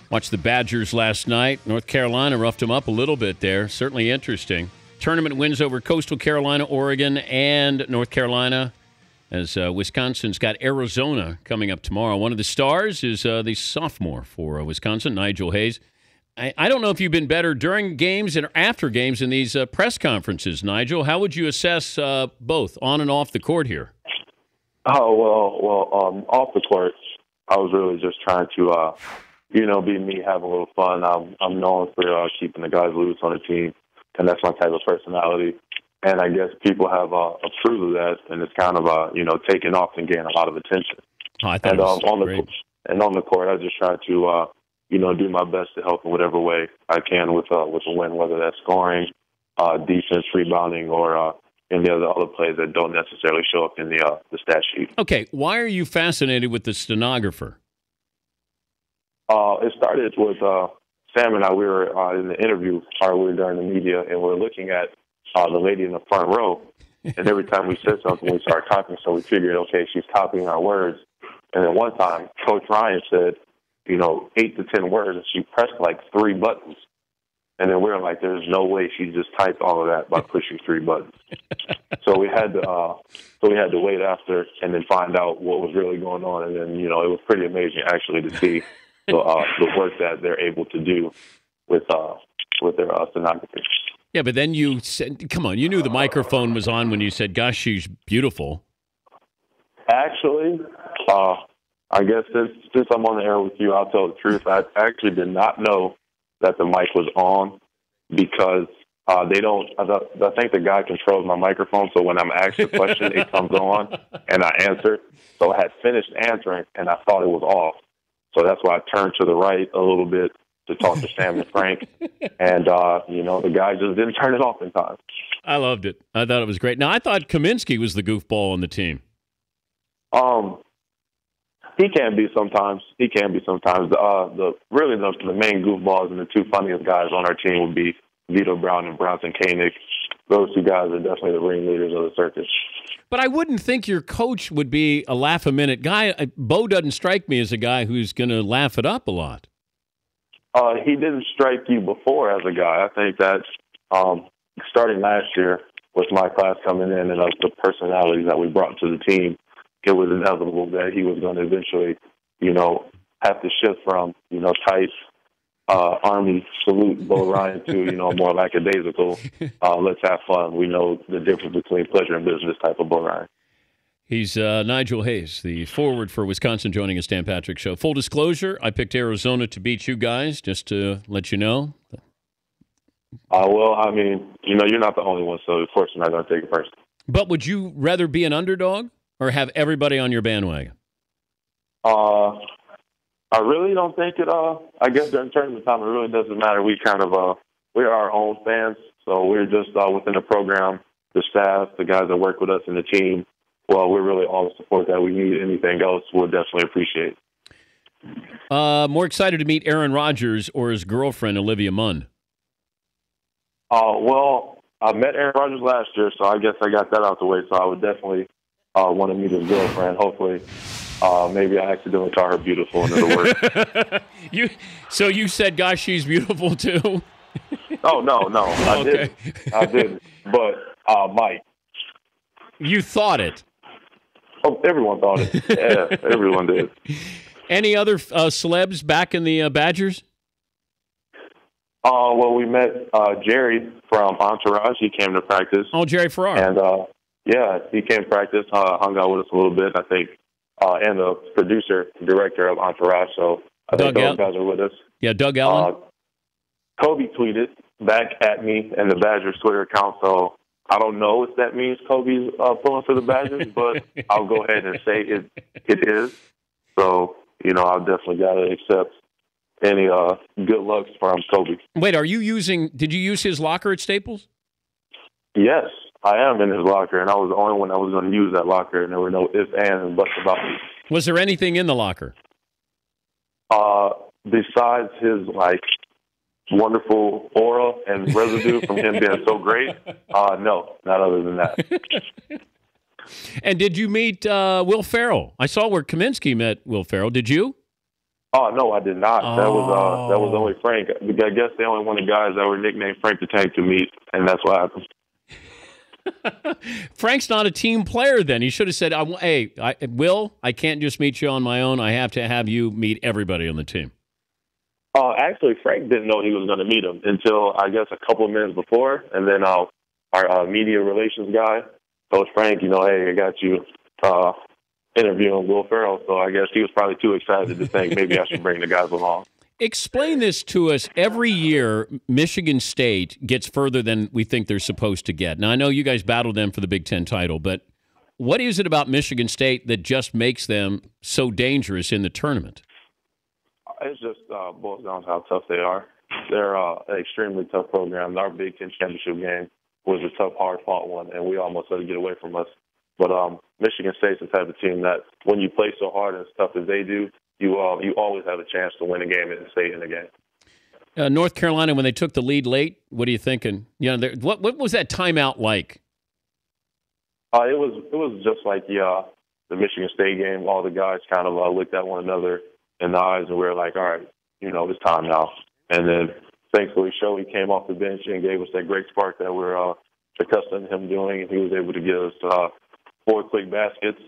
Watched the Badgers last night. North Carolina roughed them up a little bit there. Certainly interesting. Tournament wins over Coastal Carolina, Oregon, and North Carolina, as Wisconsin's got Arizona coming up tomorrow. One of the stars is the sophomore for Wisconsin, Nigel Hayes. I don't know if you've been better during games and after games in these press conferences, Nigel. How would you assess both on and off the court here? Off the court, I was really just trying to, be me, have a little fun. I'm known for keeping the guys loose on the team, and that's my type of personality. And I guess people have approved of that, and it's kind of, taken off and getting a lot of attention. Oh, I thought it was great. On the court, I just try to, do my best to help in whatever way I can with a win, whether that's scoring, defense, rebounding, or any of the other plays that don't necessarily show up in the stat sheet. Okay, why are you fascinated with the stenographer? It started with Sam and I. We were in the interview, or we were during the media, and we were looking at the lady in the front row. And every time we said something, we started copying. So we figured, okay, she's copying our words. And then one time, Coach Ryan said, 8 to 10 words, and she pressed like 3 buttons. And then we were like, there's no way she just typed all of that by pushing 3 buttons. So we had to wait after and then find out what was really going on. And then, it was pretty amazing actually to see the work that they're able to do with their stenography. Yeah, but then you said, come on, you knew the microphone was on when you said, gosh, she's beautiful. Actually, I guess since I'm on the air with you, I'll tell the truth. I actually did not know that the mic was on because they don't. I think the guy controls my microphone, so when I'm asked a question, it comes on, and I answer. So I had finished answering, and I thought it was off. So that's why I turned to the right a little bit to talk to Sam and Frank, and the guy just didn't turn it off in time. I loved it. I thought it was great. Now I thought Kaminsky was the goofball on the team. He can be sometimes. The main goofballs and the 2 funniest guys on our team would be Vito Brown and Bronson Koenig. Those 2 guys are definitely the ringleaders of the circus. But I wouldn't think your coach would be a laugh-a-minute guy. Bo doesn't strike me as a guy who's going to laugh it up a lot. He didn't strike you before as a guy. I think that starting last year with my class coming in and the personalities that we brought to the team, it was inevitable that he was going to eventually, have to shift from, tight Army salute Bo Ryan to, more lackadaisical, let's have fun. We know the difference between pleasure and business type of Bo Ryan. He's Nigel Hayes, the forward for Wisconsin, joining us, Dan Patrick Show. Full disclosure, I picked Arizona to beat you guys, just to let you know. You're not the only one, so of course I'm not going to take it personally. But would you rather be an underdog or have everybody on your bandwagon? I really don't think it. I guess during tournament time, it really doesn't matter. We we're our own fans, so we're just within the program, the staff, the guys that work with us, and the team. Well, we're really all the support that we need. Anything else, we'll definitely appreciate. More excited to meet Aaron Rodgers or his girlfriend Olivia Munn? I met Aaron Rodgers last year, so I guess I got that out the way. So I would definitely want to meet his girlfriend. Hopefully, maybe I accidentally call her beautiful and it'll work. So you said, "Gosh, she's beautiful too." Oh no, I didn't. But Mike, you thought it. Oh, everyone thought it. Yeah, everyone did. Any other celebs back in the Badgers? We met Jerry from Entourage. He came to practice. Oh, Jerry Farrar. And, he came to practice, hung out with us a little bit, I think, and the director of Entourage. So I think those guys are with us. Yeah, Doug Allen. Kobe tweeted back at me and the Badgers Twitter account, so I don't know if that means Kobe's pulling for the Badgers, but I'll go ahead and say it is. So, I've definitely got to accept any good looks from Kobe. Wait, did you use his locker at Staples? Yes, I am in his locker, and I was the only one that was going to use that locker, and there were no ifs, ands, and buts about it. Was there anything in the locker? Besides his, wonderful aura and residue from him being so great, no, not other than that. And did you meet Will Ferrell? I saw where Kaminsky met Will Ferrell. Did you? Oh no, I did not. That was only Frank. I guess they only wanted guys that were nicknamed Frank the Tank to meet, and that's what happened. Frank's not a team player then. He should have said, hey, Will, I can't just meet you on my own. I have to have you meet everybody on the team. Actually, Frank didn't know he was going to meet him until, I guess, a couple of minutes before. And then our media relations guy told Frank, hey, I got you interviewing Will Ferrell. So I guess he was probably too excited to think maybe I should bring the guys along. Explain this to us. Every year, Michigan State gets further than we think they're supposed to get. Now, I know you guys battled them for the Big Ten title, but what is it about Michigan State that just makes them so dangerous in the tournament? It just boils down to how tough they are. They're an extremely tough program. Our Big Ten championship game was a tough, hard-fought one, and we almost let it get away from us. But Michigan State's the type of team that when you play so hard and as tough as they do, you always have a chance to win a game and stay in the game. North Carolina, when they took the lead late, what are you thinking? What was that timeout like? It was just like the Michigan State game. All the guys kind of looked at one another in the eyes, and we were like, all right, it's time now. And then thankfully, Shoei came off the bench and gave us that great spark that we're accustomed to him doing, and he was able to give us 4 quick baskets,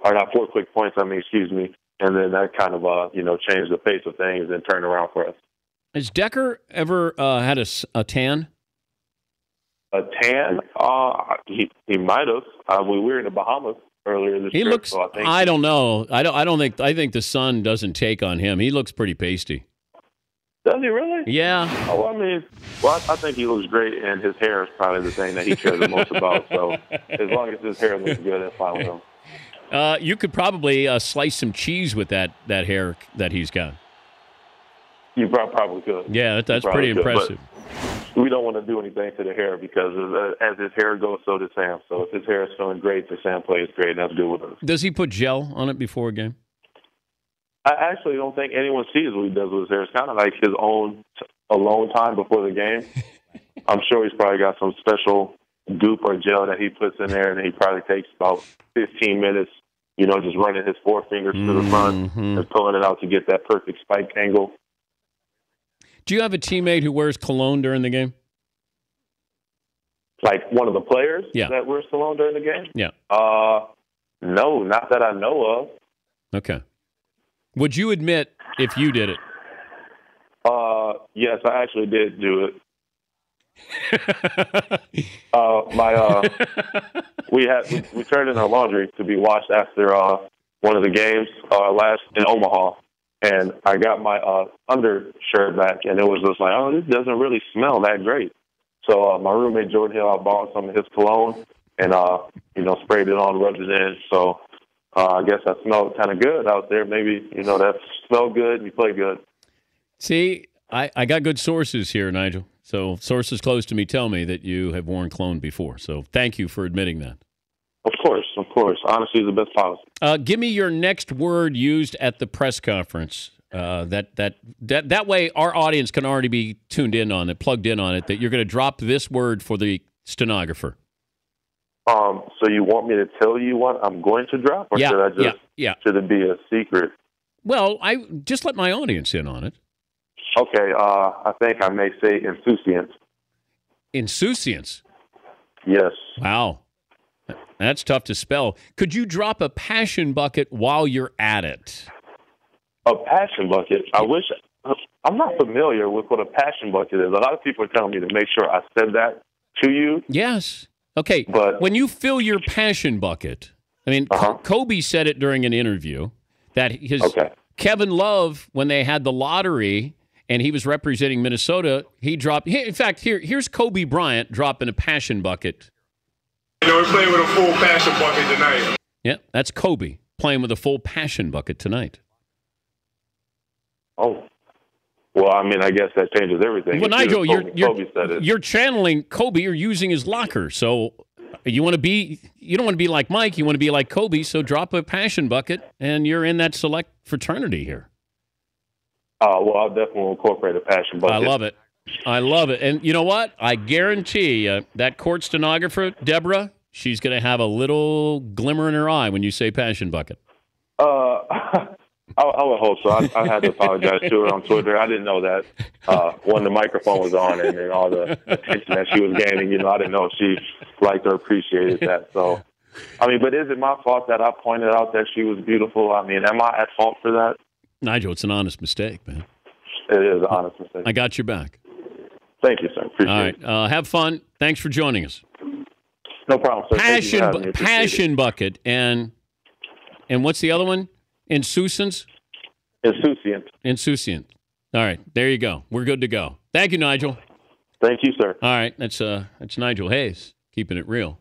or not 4 quick points, excuse me. And then that kind of, changed the pace of things and turned around for us. Has Decker ever had a tan? A tan? He might have. We were in the Bahamas earlier this year. He looks. So I don't know. I think the sun doesn't take on him. He looks pretty pasty. Does he really? Yeah. Oh, I think he looks great, and his hair is probably the thing that he cares the most about. So as long as his hair looks good, that's fine with him. You could probably slice some cheese with that hair that he's got. You probably could. Yeah, that's pretty impressive. But we don't want to do anything to the hair because as his hair goes, so does Sam. So if his hair is feeling great, then Sam plays great, and that's good with us. Does he put gel on it before a game? I actually don't think anyone sees what he does with his hair. It's kind of like his own alone time before the game. I'm sure he's probably got some special goop or gel that he puts in there, and he probably takes about 15 minutes, just running his forefingers to the front and pulling it out to get that perfect spike angle. Do you have a teammate who wears cologne during the game? Like one of the players that wears cologne during the game? Yeah. No, not that I know of. Okay. Would you admit if you did it? Yes, I actually did do it. We turned in our laundry to be washed after one of the games last in Omaha, and I got my undershirt back, and it was just like, oh, this doesn't really smell that great. So my roommate Jordan Hill, I borrowed some of his cologne and sprayed it on, rubbed it in. So I guess I smelled kind of good out there. Maybe that smelled good and you play good. See, I got good sources here, Nigel. So sources close to me tell me that you have worn cologne before. So thank you for admitting that. Of course. Honesty is the best policy. Give me your next word used at the press conference. That way our audience can already be tuned in on it, plugged in on it, that you're going to drop this word for the stenographer. So you want me to tell you what I'm going to drop? Or should I just, should it be a secret? Well, I just let my audience in on it. Okay, I think I may say insouciance. Insouciance? Yes. Wow. That's tough to spell. Could you drop a passion bucket while you're at it? A passion bucket? I'm not familiar with what a passion bucket is. A lot of people are telling me to make sure I said that to you. Yes. Okay, but when you fill your passion bucket, Kobe said it during an interview that Kevin Love, when they had the lottery and he was representing Minnesota, he dropped. In fact, here's Kobe Bryant dropping a passion bucket. We're playing with a full passion bucket tonight. Yeah, that's Kobe playing with a full passion bucket tonight. Oh. Well, I guess that changes everything. Well, Nigel, you're channeling Kobe. You're using his locker. So you don't want to be like Mike. You want to be like Kobe. So drop a passion bucket, and you're in that select fraternity here. Well, I'll definitely incorporate a passion bucket. I love it. And you know what? I guarantee that court stenographer, Deborah, she's going to have a little glimmer in her eye when you say passion bucket. I would hope so. I had to apologize to her on Twitter. I didn't know that when the microphone was on and all the attention that she was gaining. I didn't know if she liked or appreciated that. So, but is it my fault that I pointed out that she was beautiful? Am I at fault for that? Nigel, it's an honest mistake, man. It is an honest mistake. I got your back. Thank you, sir. Appreciate it. All right. Have fun. Thanks for joining us. No problem, sir. Passion Bucket. And what's the other one? Insouciance? Insouciant. All right. There you go. We're good to go. Thank you, Nigel. Thank you, sir. All right. That's Nigel Hayes, keeping it real.